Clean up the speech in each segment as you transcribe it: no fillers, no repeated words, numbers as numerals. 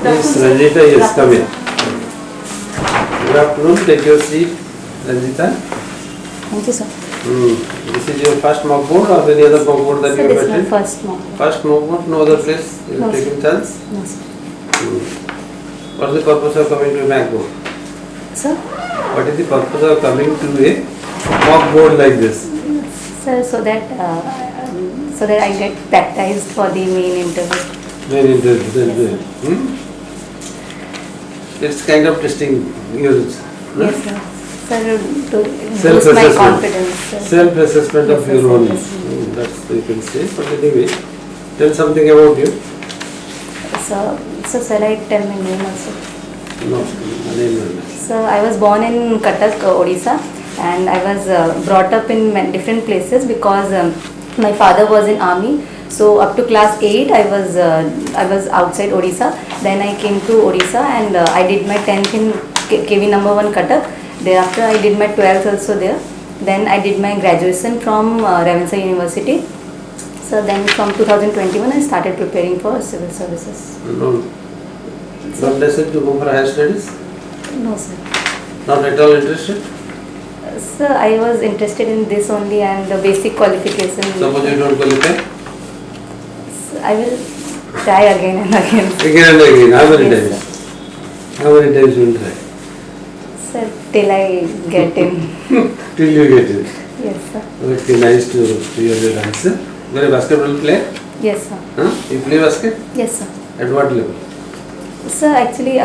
Yes, Ranjita, yes, come in. Good afternoon, take your seat, Ranjita. Thank you, sir. This is your first mock board or any other mock board that you have This is my attended? first mock board. First mock board, no other place you have No, taken sir. chance? No, sir. What is the purpose of coming to a mock board? Sir? What is the purpose of coming to a mock board like this? Sir, so that I get baptized for the main interview. Very interesting. Yes, It's kind of testing your Yes, sir. Sir, to boost my confidence. Sir. Self-assessment of Yes, your own. self-assessment. That's you can say. But anyway, tell something about you. So shall I tell my name also? No, name. So I was born in Cuttack, Odisha, and I was brought up in different places because my father was in army. So up to class 8 I was outside Odisha. Then I came to Odisha and I did my 10th in KV number 1 Cuttack. Thereafter I did my 12th also there. Then I did my graduation from Ravenshaw University. So then from 2021 I started preparing for civil services. No. Not necessary to go for higher studies? No, sir. Not at all interested? Sir, I was interested in this only and the basic qualification. Suppose you don't qualify? I will try again and again. Again and again. How many Yes, times? How many times you will try? Sir, till I get in. Till you get it. Yes, sir. Okay, nice to hear your answer. You are a basketball player? Yes, sir. Huh? You play basket? Yes, sir. At what level? Sir, actually,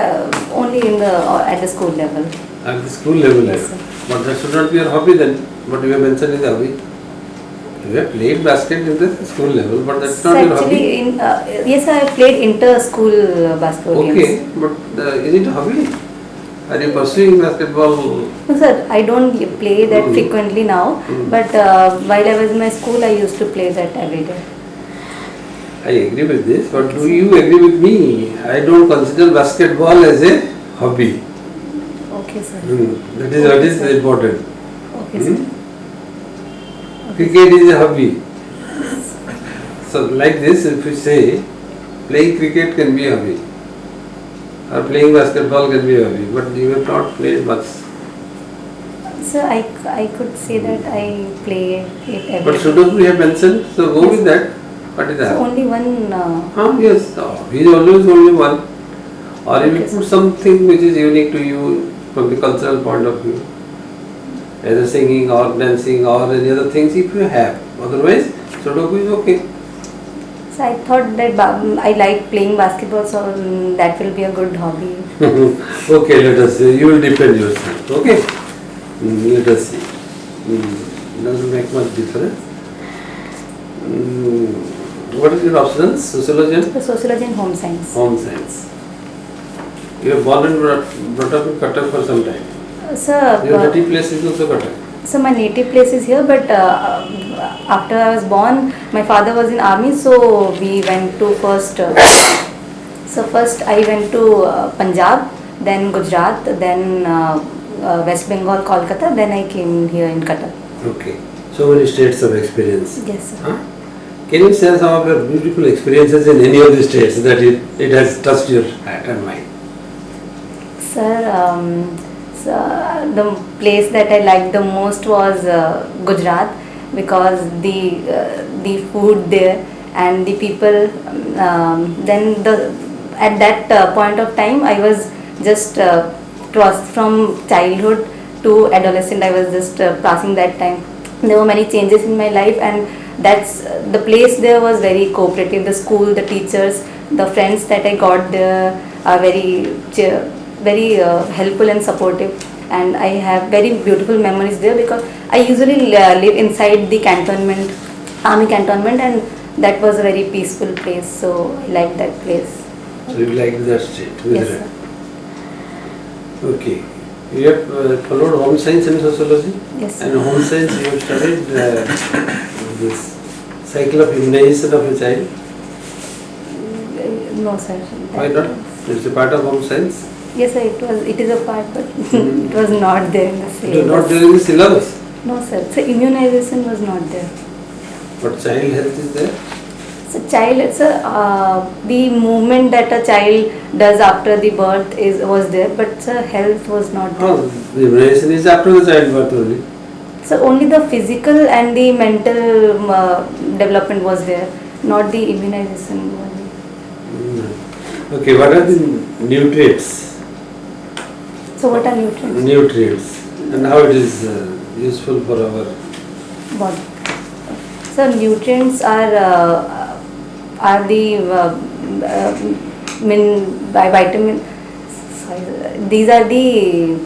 only in the at the school level. At the school level. Yes, sir. But that should not be your hobby then. What you have mentioned is hobby. You have played basket in the school level, but that's Sir, not your actually, hobby. yes, I played inter-school basketball Okay, games. but is it a hobby? Are you pursuing basketball? No, sir, I don't play that frequently now. But while I was in my school, I used to play that every day. I agree with this, but do you agree with me? I don't consider basketball as a hobby. Okay, sir. That is what is important. Okay, sir. Cricket is a hobby. So like this, if you say playing cricket can be a hobby or playing basketball can be a hobby, but you have not played much. Sir, I could say that I play it every But day. shouldn't we have mentioned? So go with that. What is So that? only one. Yes, he is always only one. Or you Okay, will put sir. something which is unique to you from the cultural point of view. Either singing or dancing or any other things if you have. Otherwise, Sudoku is okay. So I thought that I like playing basketball, so that will be a good hobby. Okay, let us see. You will defend yourself. Okay? Let us see. Doesn't make much difference. What is your options? Sociology and So sociology and home science. home science. You have born and brought up in Cuttack for some time. Sir, Your native place is also Cuttack. so my native place is here, but after I was born, my father was in army, so we went to first. So first I went to Punjab, then Gujarat, then West Bengal, Kolkata, then I came here in Cuttack. Okay. So many states of experience. Yes, sir. Huh? Can you share some of your beautiful experiences in any of the states that it has touched your heart and mind? Sir, the place that I liked the most was Gujarat because the food there and the people. Then at that point of time I was just crossed from childhood to adolescent. I was just passing that time. There were many changes in my life, and that's the place there was very cooperative. The school, the teachers, the friends that I got there are very helpful and supportive, and I have very beautiful memories there because I usually live inside the cantonment, army cantonment, and that was a very peaceful place, so I like that place. So you like that state? Yes, Gujarat. sir. Okay. You have followed home science and sociology? Yes, sir. And home science you have studied this cycle of immunization of a child? No, sir. Why not? It's a part of home science. Yes, sir. It is a part, but it was not there in the syllabus. It is not there in the syllabus. No, sir. So immunization was not there. But child health is there. So So child, it's the movement that a child does after the birth was there, but health was not there. Oh, the immunization is after the childbirth only. So only the physical and the mental development was there, not the immunization. Okay, what are the nutrients? So what are nutrients? Nutrients and how it is useful for our Body. So nutrients are the by vitamin. Sorry, these are the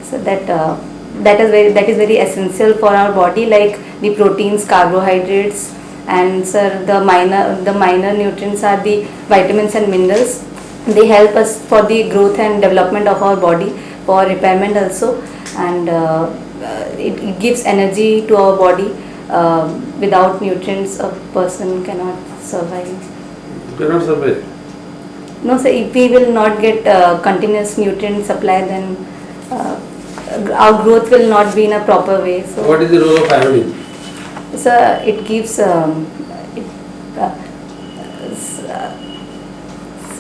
so that is very essential for our body, like the proteins, carbohydrates, and sir the minor nutrients are the vitamins and minerals. They help us for the growth and development of our body, for repairment also, and it gives energy to our body. Without nutrients, a person cannot survive. cannot survive. No, sir, if we will not get continuous nutrient supply, then our growth will not be in a proper way. So, What is the role of iodine? sir, it gives. Sir,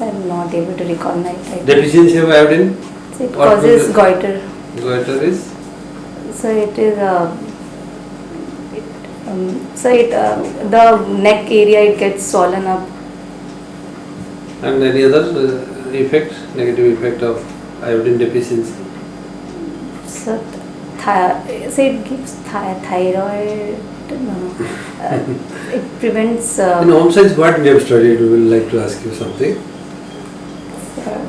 I'm not able to recall my title. Deficiency of iodine? So it What causes will goiter. Goiter is? So it is. The neck area, it gets swollen up. And any other effect, negative effect of iodine deficiency? So, it gives thyroid. No. It prevents. In home science, what we have studied, we will like to ask you something.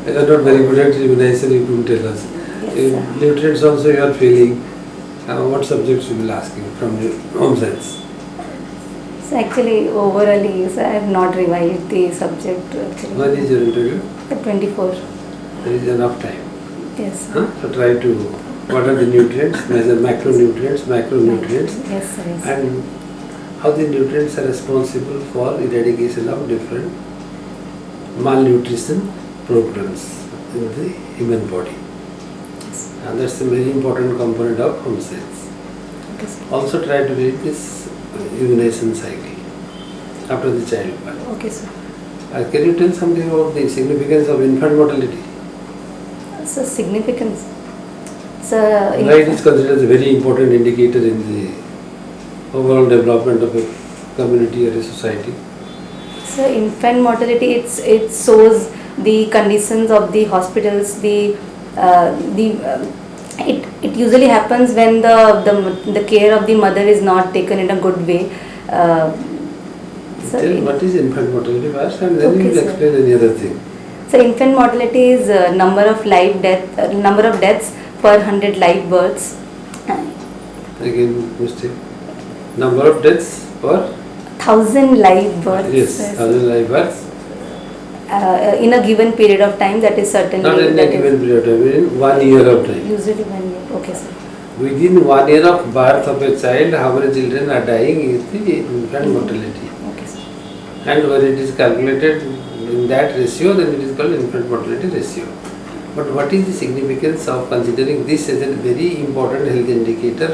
You are not very good at immunization, you couldn't tell us. Yes, Nutrients also you are feeling. What subjects we will ask you from your home science? So actually, overall, I have not revised the subject. Actually. When is your interview? At 24. There is enough time. Yes. So try to, what are the nutrients, measure macronutrients, macronutrients, Yes, sir. Yes. and how the nutrients are responsible for eradication of different malnutrition programs in the human body. Yes. And that's a very important component of home science. Okay, sir. Also try to read this immunization cycle after the childbirth. Okay, sir. Can you tell something about the significance of infant mortality? So significance. So Why it is considered a very important indicator in the overall development of a community or a society? So infant mortality, it shows the conditions of the hospitals. It usually happens when the care of the mother is not taken in a good way. Tell what is infant mortality first, and then Okay, you will sir. explain any other thing. So infant mortality is number of deaths per 100 live births. Again, mistake. Number of deaths per? 1,000 live births. Yes, 1,000 live births. In a given period of time, that is certainly. Not in a that given is period of time, in 1 year of time. Usually 1 year. Okay, sir. Within 1 year of birth of a child, how many children are dying is the infant mortality. Okay, sir. And when it is calculated in that ratio, then it is called infant mortality ratio. But what is the significance of considering this as a very important health indicator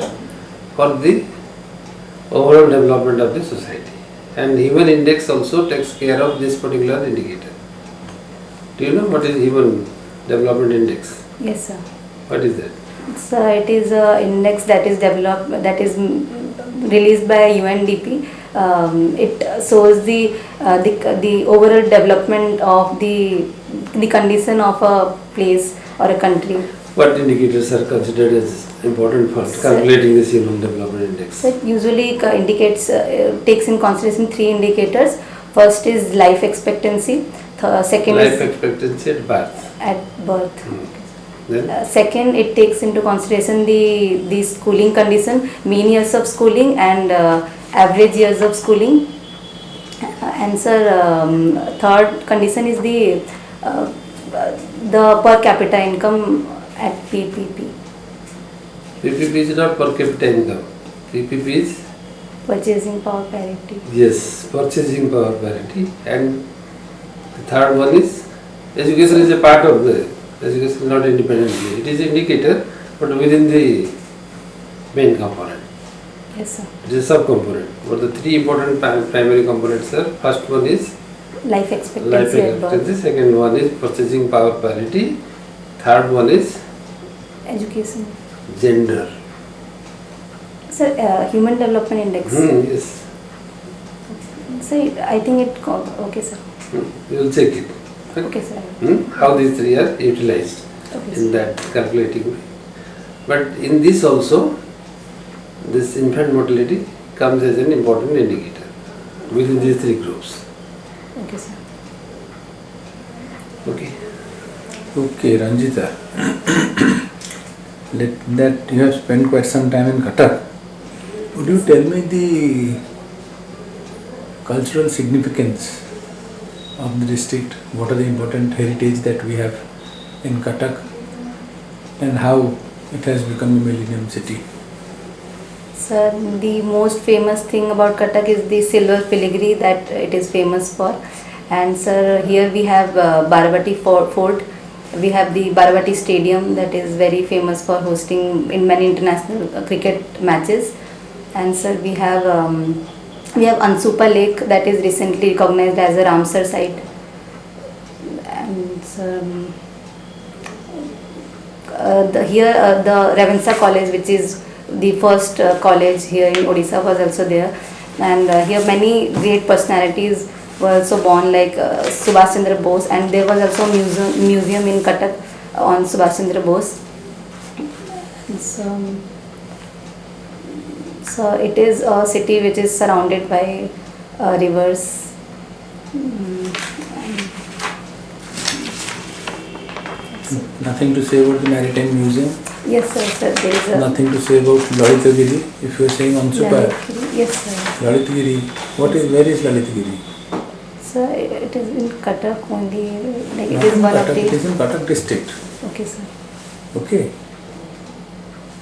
for the overall development of the society? And human index also takes care of this particular indicator. Do you know what is human development index? Yes, sir. What is that? So it is an index that is developed, that is released by UNDP. It shows the overall development of the condition of a place or a country. What indicators are considered as important for calculating this human development index? So it usually indicates, takes in consideration 3 indicators. First is life expectancy. Second Life is expectancy at birth. at birth. Then Second, it takes into consideration the schooling condition, mean years of schooling and average years of schooling. And sir, third condition is the per capita income at PPP. PPP is not per capita income. PPP is? Purchasing power parity. Yes, purchasing power parity. And the third one is education is a part of the education, not independently. It is an indicator, but within the main component. Yes, sir. It is a sub-component. But the three important primary components are, first one is Life life expectancy at expectancy, birth. second one is purchasing power parity, third one is Education. gender. Sir, Human Development Index. Yes. So I think it. Okay, sir. You will check it. Okay, sir. How these three are utilized Okay, in sir. that calculating way. But in this also, this infant mortality comes as an important indicator within these three groups. Okay, sir. Okay. Okay, Ranjita. That you have spent quite some time in Cuttack. Would you tell me the cultural significance of the district? What are the important heritage that we have in Cuttack, and how it has become a millennium city? Sir, the most famous thing about Cuttack is the silver filigree that it is famous for. And sir, here we have Baravati Fort. We have the Baravati Stadium that is very famous for hosting in many international cricket matches. And sir, we have Ansupa Lake that is recently recognized as a Ramsar site. And sir, the Ravensa College, which is the first college here in Odisha, was also there. And here many great personalities were also born, like Subhash Chandra Bose, and there was also a museum in Cuttack on Subhash Chandra Bose. So it is a city which is surrounded by rivers. Nothing to say about the Maritime Museum? Yes, sir. There is a Nothing to say about Lalitagiri? If you are saying Ansupa, Yes, sir. Lalitagiri, where is Lalitagiri? Sir, it is in Cuttack only. Like it Not is in one of Cuttack, the. it is in Cuttack district. Okay, sir. Okay.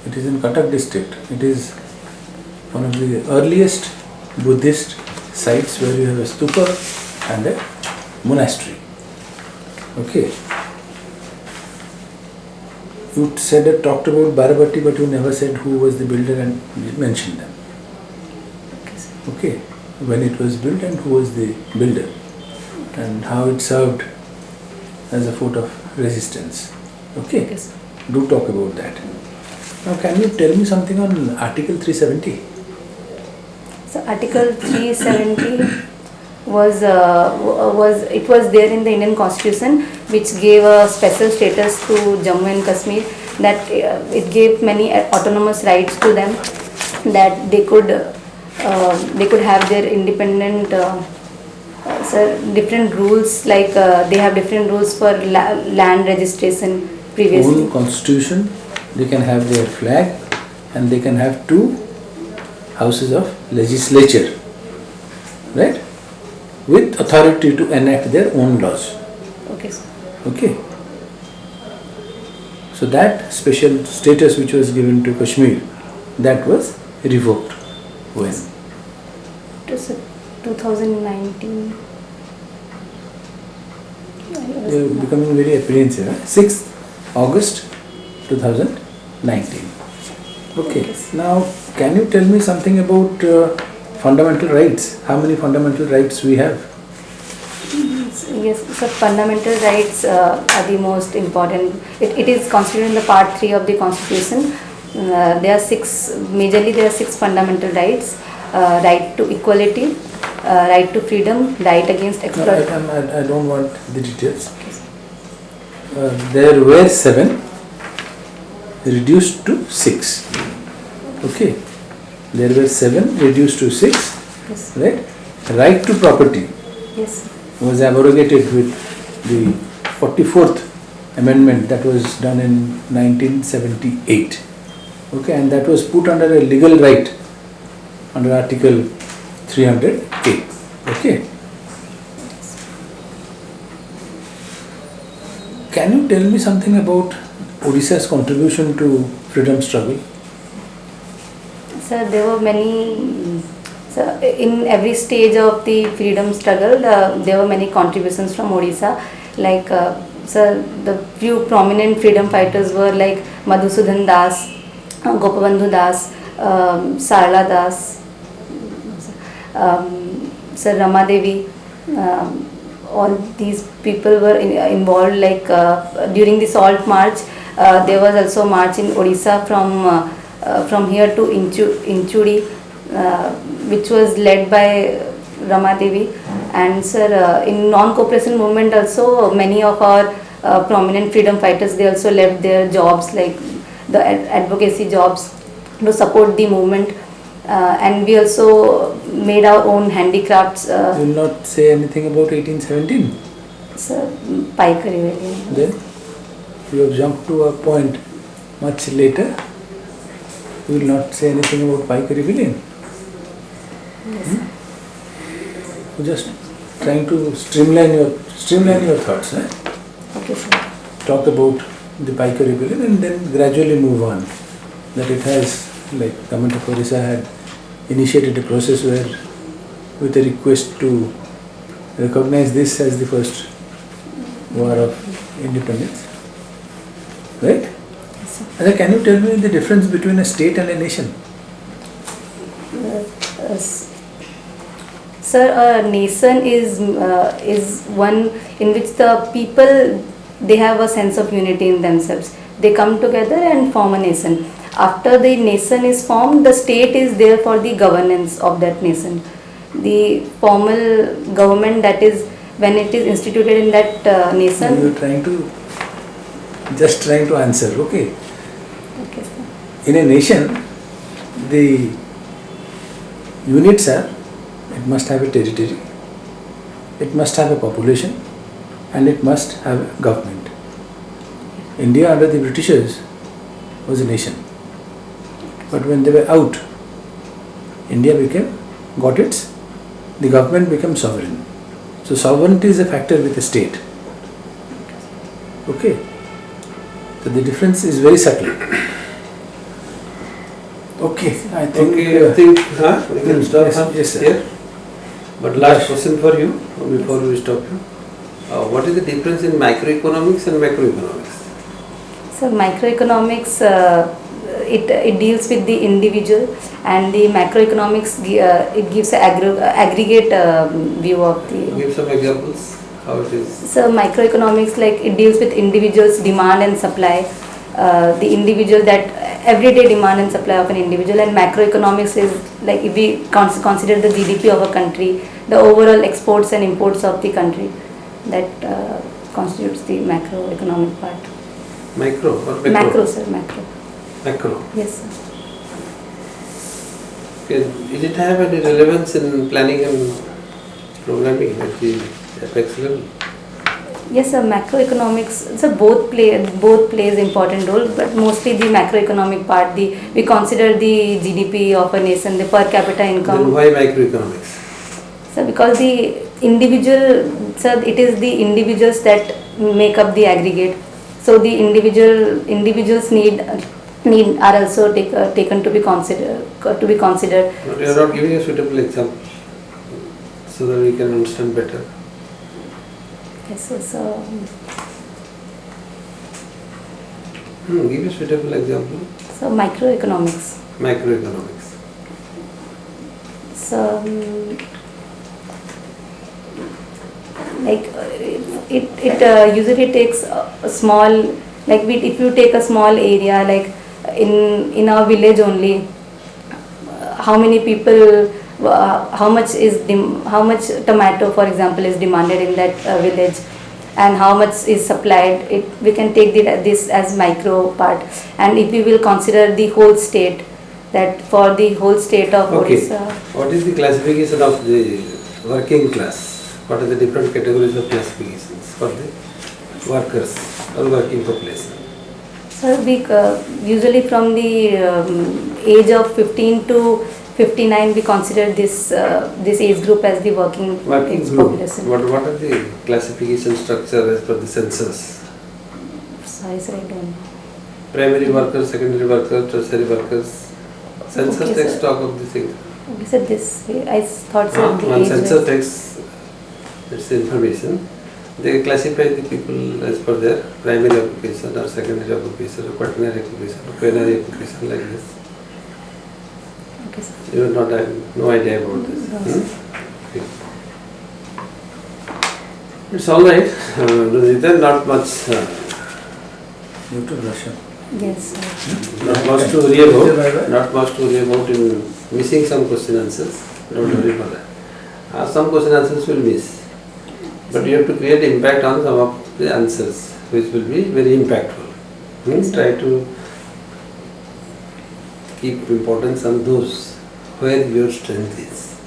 It is in Cuttack district. It is one of the earliest Buddhist sites where you have a stupa and a monastery. Okay. You said that talked about Baravati, but you never said who was the builder and mentioned them. Okay, sir. Okay. When it was built and who was the builder and how it served as a fort of resistance. Okay. Okay, sir. Do talk about that. Now, can you tell me something on Article 370? So Article 370 was there in the Indian Constitution, which gave a special status to Jammu and Kashmir, that it gave many autonomous rights to them, that they could have their independent different rules, like they have different rules for land registration previously. Own constitution, they can have their flag, and they can have 2 houses of legislature, right? With authority to enact their own laws. Okay, sir. Okay. So that special status which was given to Kashmir, that was revoked. When? It was 2019. You are becoming very apprehensive. 6th August 2019. Okay. Yes. Now, can you tell me something about fundamental rights? How many fundamental rights we have? Yes, so fundamental rights are the most important. It is constituted in the part 3 of the Constitution. There are 6, majorly there are 6 fundamental rights. Right to equality, right to freedom, right against exploitation. No, I don't want the details. There were 7, reduced to 6. Okay. There were 7, reduced to 6. Yes. Right? Right to property Yes. was abrogated with the 44th amendment that was done in 1978. Okay, and that was put under a legal right under Article 300A. Okay. Can you tell me something about Odisha's contribution to freedom struggle? So there were many. So in every stage of the freedom struggle, there were many contributions from Odisha. Like the few prominent freedom fighters were like Madhusudan Das, Gopabandhu Das, Sarla Das, Sir Rama Devi, all these people were involved. Like during the Salt March, there was also march in Odisha from here to Inchudi, which was led by Rama Devi. And sir, in non-cooperation movement also, many of our prominent freedom fighters, they also left their jobs, like the advocacy jobs, to support the movement. And we also made our own handicrafts. You will not say anything about 1817? Sir, Paika Rebellion. Then you have jumped to a point much later. You will not say anything about Paika Rebellion? Yes. You're just trying to streamline your thoughts. Eh? Okay, sir. Talk about the Paika Rebellion and then gradually move on. That it has, like Government of Odisha had initiated a process where, with a request to recognize this as the first war of independence. Right? Yes, sir. And can you tell me the difference between a state and a nation? Sir, a nation is one in which the people, they have a sense of unity in themselves. They come together and form a nation. After the nation is formed, the state is there for the governance of that nation. The formal government, that is when it is instituted in that nation. You are just trying to answer, okay? Okay, sir. In a nation, the units are, it must have a territory, it must have a population, and it must have a government. India under the Britishers was a nation. But when they were out, India the government became sovereign. So sovereignty is a factor with the state. Okay. So the difference is very subtle. Okay, I think. We can stop yes, sir. here. But last question for you before we stop you. What is the difference in microeconomics and macroeconomics? So microeconomics, it deals with the individual, and the macroeconomics it gives an aggregate view of the. Give some examples how it is. So microeconomics, like it deals with individuals' demand and supply, the individual, that everyday demand and supply of an individual. And macroeconomics is like if we consider the GDP of a country, the overall exports and imports of the country, that constitutes the macroeconomic part. Micro or macro? Macro, sir, macro. Macro. Yes, sir. Okay. Did it have any relevance in planning and programming at the apex level? Yes, sir. Macroeconomics. So both plays important role, but mostly the macroeconomic part. We consider the GDP of a nation, the per capita income. Then why microeconomics? So because the individual, sir, it is the individuals that make up the aggregate. So the individuals need are also taken to be considered. But you are not giving a suitable example, so that we can understand better. Yes, so give a suitable example. So microeconomics. Microeconomics. So like it usually takes a small, like if you take a small area, like in our village only, how many people, how much tomato, for example, is demanded in that village, and how much is supplied. We can take this as micro part. And if we will consider the whole state, that for the whole state of Odisha. What is the classification of the working class? What are the different categories of classifications for the workers or working population? So we usually from the age of 15 to 59 we consider this age group as the working age group. Population. What are the classification structure as per the census? Sorry, sir, I don't know. Primary workers, secondary workers, tertiary workers. Census Okay, takes sir. stock of the thing. Okay, sir, this way. I thought so. The When age census was- takes its information, they classify the people as per their primary occupation or secondary occupation or quaternary occupation or quinary occupation, like this. You have not have no idea about this. No. Okay. It's all right. Ranjita, not much. You have to brush up. Yes, sir. Not much to worry about. Not much to worry about in missing some question answers. Don't worry for that. Some question answers will miss, but you have to create impact on some of the answers, which will be very impactful. Try to keep importance on those where your strength is.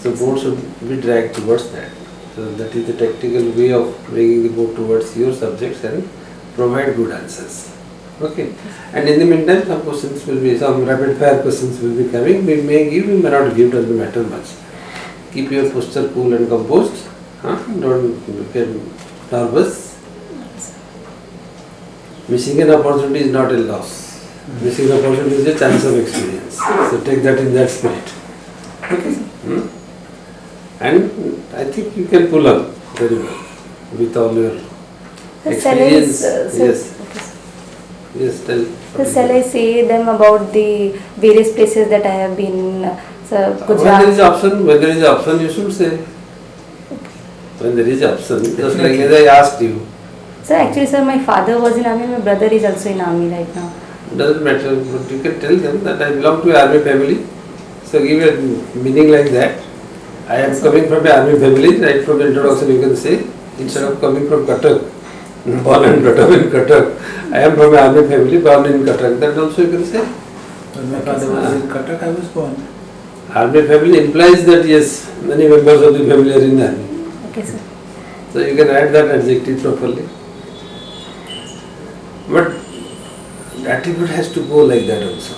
So board should be dragged towards that. So that is the tactical way of bringing the board towards your subjects and provide good answers. Okay. And in the meantime, some questions will be, some rapid fire questions will be coming. We may give, we may not give, doesn't matter much. Keep your posture cool and composed. Don't get nervous. Missing an opportunity is not a loss. Missing an opportunity is a chance of experience. So take that in that spirit. Okay. And I think you can pull up very well with all your experience. Yes. Yes, tell. So shall I say them about the various places that I have been? So When there is option, you should say. When there is option, just like as I asked you, So actually, sir, my father was in army. My brother is also in army right now. doesn't matter, but you can tell them that I belong to an army family. So give a meaning like that. I am coming from an army family, right from the introduction you can say, instead of coming from Cuttack, born and brought up in Cuttack, I am from an army family, born in Cuttack. That also you can say. When my father was in Cuttack, I was born. Army family implies that yes, many members of the family are in the army. Okay, sir. So you can add that adjective properly. But attitude has to go like that also.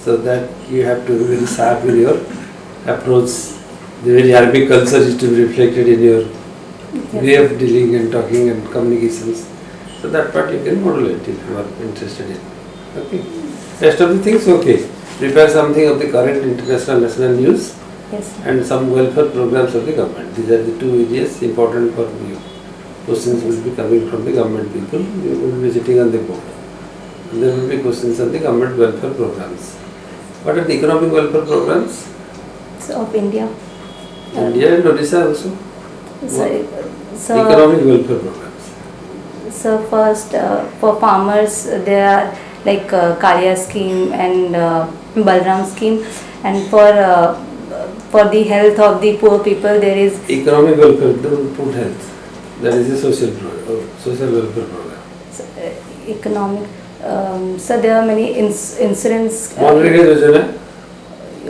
So that you have to be very sharp in your approach. The very Arabic culture is to be reflected in your way of dealing and talking and communications. So that part you can modulate if you are interested in. Okay. Rest of the things okay. Prepare something of the current international national news Yes, sir. and some welfare programs of the government. These are the two areas important for you. Questions will be coming from the government people. You will be sitting on the board. There will be questions on the government welfare programs. What are the economic welfare programs? So of India. India and Odisha also. So, Economic welfare programs. so first for farmers there are like Karya scheme and Balram scheme, and for the health of the poor people there is Economic welfare, don't put health. That is a social welfare program. economic. So there are many insurance. Manrega Yojana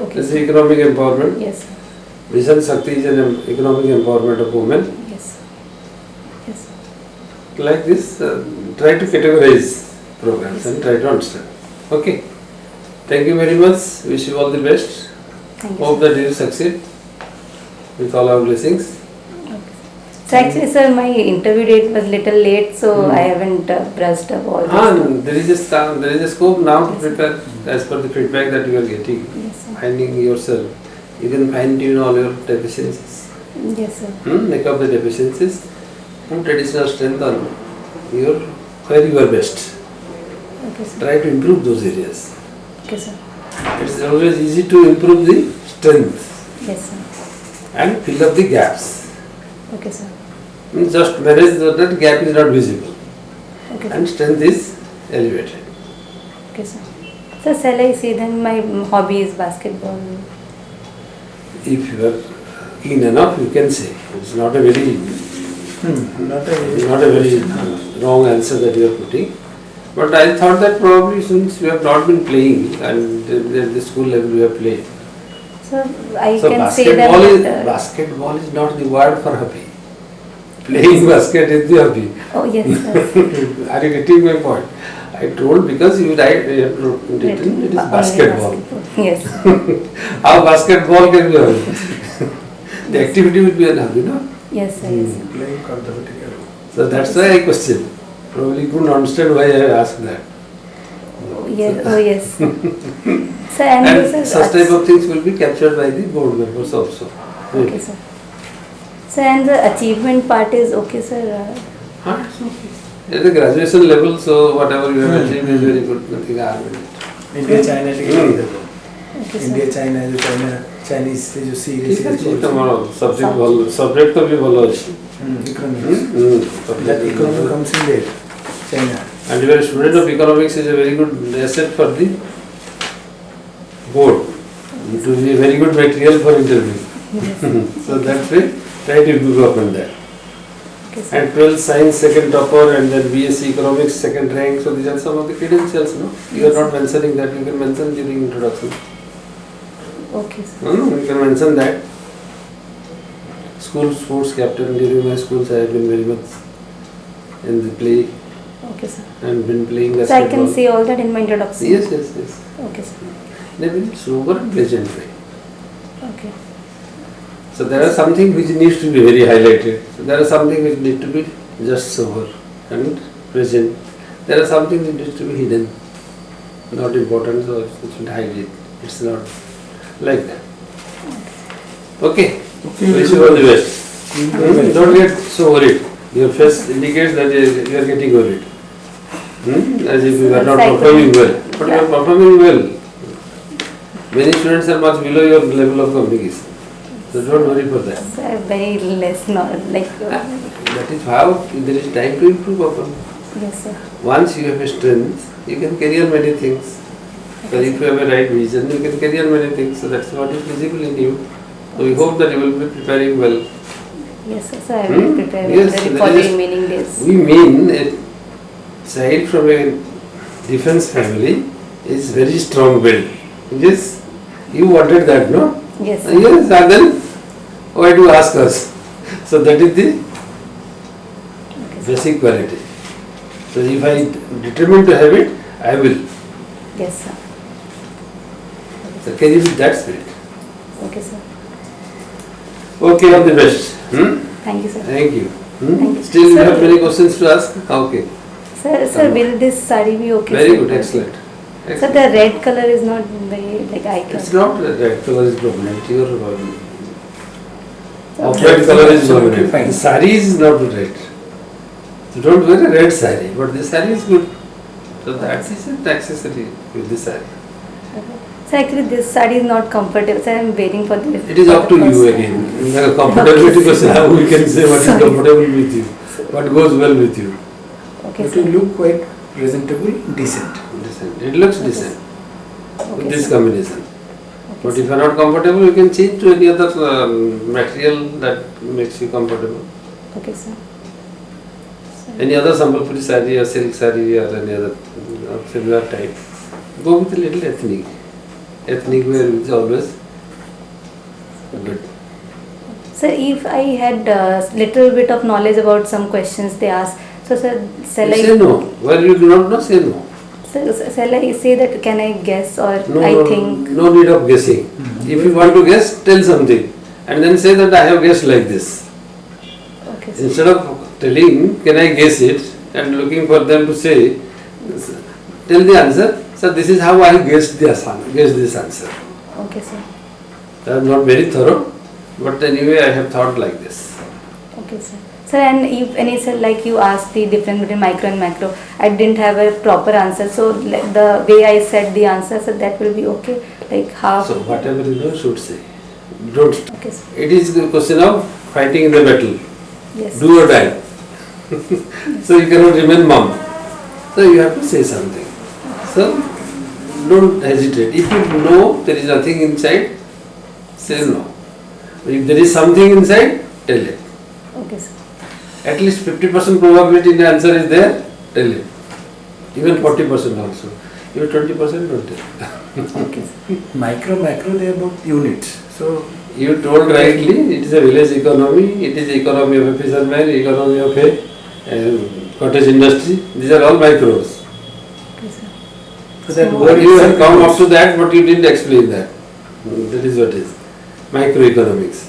Okay. is economic empowerment. Yes. Mission Shakti is an economic empowerment of women. Yes. Yes. Like this, try to categorize programs and try to understand. Okay. Thank you very much. Wish you all the best. Thank you. Hope that you will succeed with all our blessings. So actually, sir, my interview date was little late, so I haven't brushed up all this. There is a scope now to prepare as per the feedback that you are getting. Yes, sir. Finding yourself. You can fine tune all your deficiencies. Yes, sir. Make up the deficiencies. Put additional strength on your where you are best. Okay, sir. Try to improve those areas. Okay, sir. It is always easy to improve the strength Yes, sir. and fill up the gaps. Okay, sir. Just manage that gap is not visible Okay, and sir. strength is elevated. Okay, sir. So shall I say then my hobby is basketball? If you are keen enough, you can say. It's not a very wrong answer that you are putting. But I thought that probably since you have not been playing and at the school level you have played. So I So can say that. basketball is not the word for hobby. Playing basket is the hobby. Oh yes, sir. Are you getting my point? I told because you written it is basketball. Yes. How basketball can be a hobby? The activity will be a hobby, no? Yes, sir. Yes, sir. Playing conservative. So that's why I question. Probably couldn't understand why I asked that. Oh yes. Oh yes. Sir, and And sir, such type of things will be captured by the board members also. Okay, sir. Sir, and the achievement part is okay, sir. It's okay. At the graduation level, so whatever you have achieved is very good. Nothing harm in it. India, China, Okay, sir. India China जो Chinese से जो series ठीक है है तुम्हारा subject तो भी बोलो economics. That economy comes in there, China. And your student of economics is a very good asset for the board. It will be a very good material for interview. So that way, try to improve upon that. Okay, sir. And 12 science second topper and then BSc economics second rank. So these are some of the credentials. No, you are not mentioning that. You can mention during introduction. Okay, sir. You can mention that. School sports captain during my schools. I have been very much in the play Okay, sir. and been playing So I basketball. can say all that in my introduction. Yes. Okay, sir. In a very sober and pleasant way. Okay. So there are something which needs to be very highlighted. So there are something which need to be just sober and present. There are something that needs to be hidden, not important, so you should hide it. It's not like that. Okay. Wish you all the best. Don't get so worried. Your face indicates that you are getting worried. As if you are not performing well. But you are performing well. Many students are much below your level of communication. So don't worry for that. So I have very less knowledge, like, That is how there is time to improve upon. yes, sir. Once you have a strength, you can carry on many things. So if you have a right vision, you can carry on many things. So that's what is visible in you. So we hope that you will be preparing well. Yes, sir. So I will prepare Yes, the there for the is- remaining days. We mean a child from a defense family is very strong willed. Yes, you wanted that, no? Yes, sir. Yes, and then why do you ask us? So that is the basic quality. So if I determine to have it, I will. Yes, sir. So carry with that spirit. Okay, sir. Okay, all the best. Thank you, sir. Thank you. Thank you. Still you Sir- have many questions to ask? Okay. Sir, will this sari be okay? Very sir? good, excellent. Sir, Excellent. the red color is not very like It's icon. not red color is dominant. Your So- off-white color is Absolutely dominant. fine. The sari is not red. So don't wear a red sari, but the sari is good. So that is an accessory with the sari. So actually this sari is not comfortable. So I am waiting for this. It is up to you again. Comfortability question, how we can say what is Sorry. comfortable with you, what goes well with you. Okay, But sir. you look quite presentable, decent. Decent. It looks decent with Okay, this sir. combination. Okay, But sir. if you are not comfortable, you can change to any other material that makes you comfortable. Okay, sir. Any other Sambalpuri sari or silk sari or any other similar type. Go with a little ethnic. Ethnic wear is always good. Sir, if I had little bit of knowledge about some questions they ask, so sir, shall Say no. Where you do not know, say no. shall I say that can I guess or No, I think? no need of guessing. If you want to guess, tell something and then say that I have guessed like this. Okay, sir. Instead of telling, can I guess it, and looking for them to say, tell the answer. So this is how I guessed this answer. Okay, sir. I am not very thorough, but anyway I have thought like this. Okay, sir. Sir, and if any sir, like you asked the difference between micro and macro, I didn't have a proper answer. So like, the way I said the answer, so that will be okay. Like half. So whatever you know should say. Don't. Okay, sir. It is the question of fighting in the battle. Yes. Do or die. So you cannot remain mum. So you have to say something. So don't hesitate. If you know there is nothing inside, say no. If there is something inside, tell it. Okay, sir. At least 50% probability in the answer is there, tell it. Even 40% also. Even 20% don't tell. Okay, sir. Micro, macro, they are both units. So You told rightly, it is a village economy, it is economy of a fisherman, economy of a cottage industry. These are all micros. Okay, sir. So that So- word But you have itself come up is- to that, but you didn't explain that. That is what is microeconomics.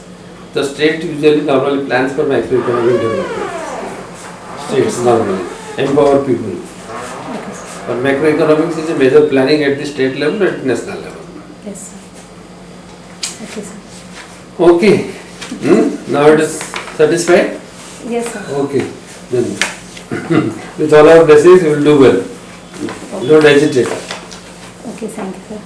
The state usually normally plans for microeconomic development. States normally empower people. Okay, sir. But macroeconomics is a major planning at the state level, at national level. Yes, sir. Okay, sir. Okay. Now it is satisfied? Yes, sir. Okay. Then with all our blessings, you will do well. Don't hesitate. Okay, thank you, sir.